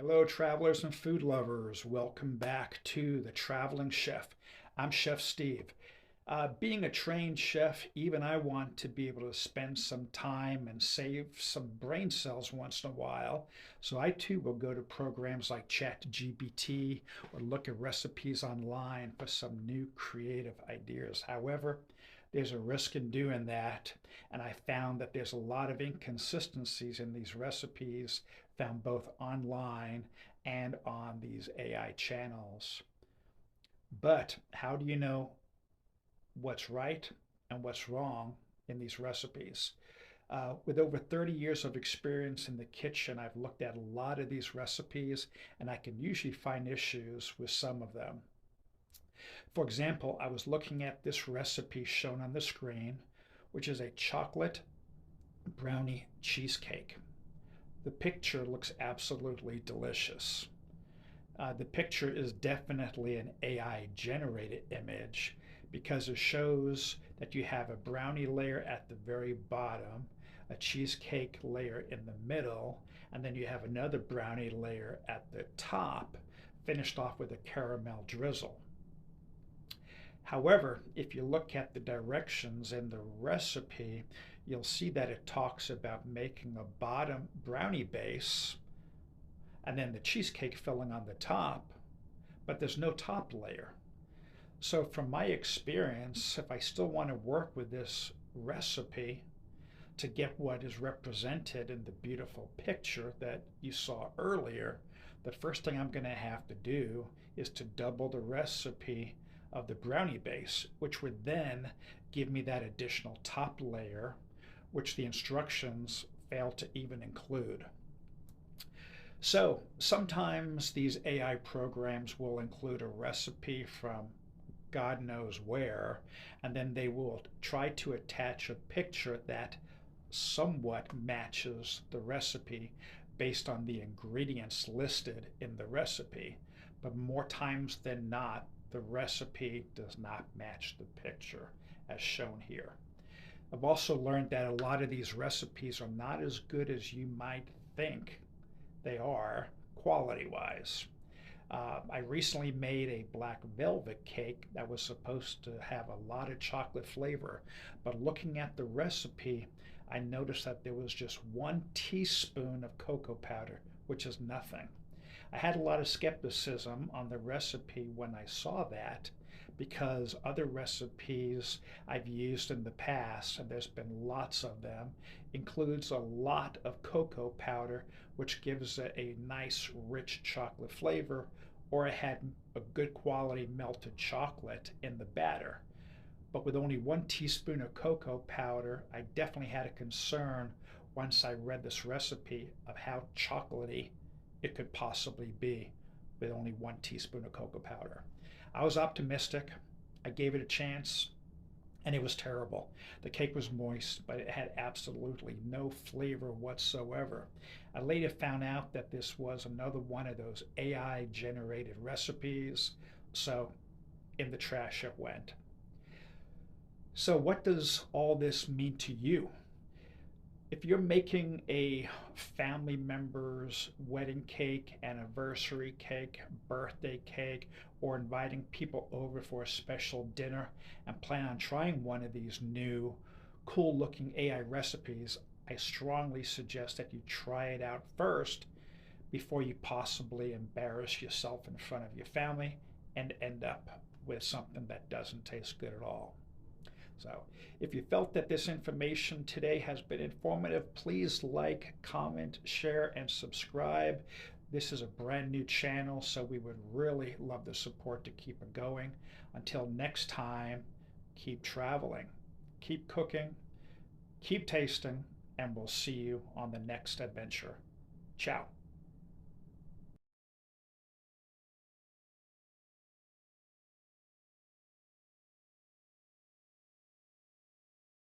Hello, travelers and food lovers. Welcome back to The Traveling Chef. I'm Chef Steve. Being a trained chef, even I want to be able to spend some time and save some brain cells once in a while. So I too will go to programs like ChatGPT or look at recipes online for some new creative ideas. However, there's a risk in doing that, and I found that there's a lot of inconsistencies in these recipes found both online and on these AI channels. But how do you know what's right and what's wrong in these recipes? With over 30 years of experience in the kitchen, I've looked at a lot of these recipes and I can usually find issues with some of them. For example, I was looking at this recipe shown on the screen, which is a chocolate brownie cheesecake. The picture looks absolutely delicious. The picture is definitely an AI generated image because it shows that you have a brownie layer at the very bottom, a cheesecake layer in the middle, and then you have another brownie layer at the top, finished off with a caramel drizzle. However, if you look at the directions in the recipe, you'll see that it talks about making a bottom brownie base and then the cheesecake filling on the top, but there's no top layer. So from my experience, if I still want to work with this recipe to get what is represented in the beautiful picture that you saw earlier, the first thing I'm going to have to do is to double the recipe of the brownie base, which would then give me that additional top layer, which the instructions fail to even include. So sometimes these AI programs will include a recipe from God knows where, and then they will try to attach a picture that somewhat matches the recipe based on the ingredients listed in the recipe. But more times than not, the recipe does not match the picture as shown here. I've also learned that a lot of these recipes are not as good as you might think they are quality-wise. I recently made a black velvet cake that was supposed to have a lot of chocolate flavor, but looking at the recipe, I noticed that there was just 1 teaspoon of cocoa powder, which is nothing. I had a lot of skepticism on the recipe when I saw that because other recipes I've used in the past, and there's been lots of them, includes a lot of cocoa powder, which gives it a nice rich chocolate flavor, or it had a good quality melted chocolate in the batter. But with only 1 teaspoon of cocoa powder, I definitely had a concern once I read this recipe of how chocolatey it could possibly be with only 1 teaspoon of cocoa powder. I was optimistic. I gave it a chance and it was terrible. The cake was moist, but it had absolutely no flavor whatsoever. I later found out that this was another one of those AI generated recipes, so in the trash it went. So, what does all this mean to you? If you're making a family member's wedding cake, anniversary cake, birthday cake, or inviting people over for a special dinner and plan on trying one of these new cool looking AI recipes, I strongly suggest that you try it out first before you possibly embarrass yourself in front of your family and end up with something that doesn't taste good at all. So if you felt that this information today has been informative, please like, comment, share, and subscribe. This is a brand new channel, so we would really love the support to keep it going. Until next time, keep traveling, keep cooking, keep tasting, and we'll see you on the next adventure. Ciao.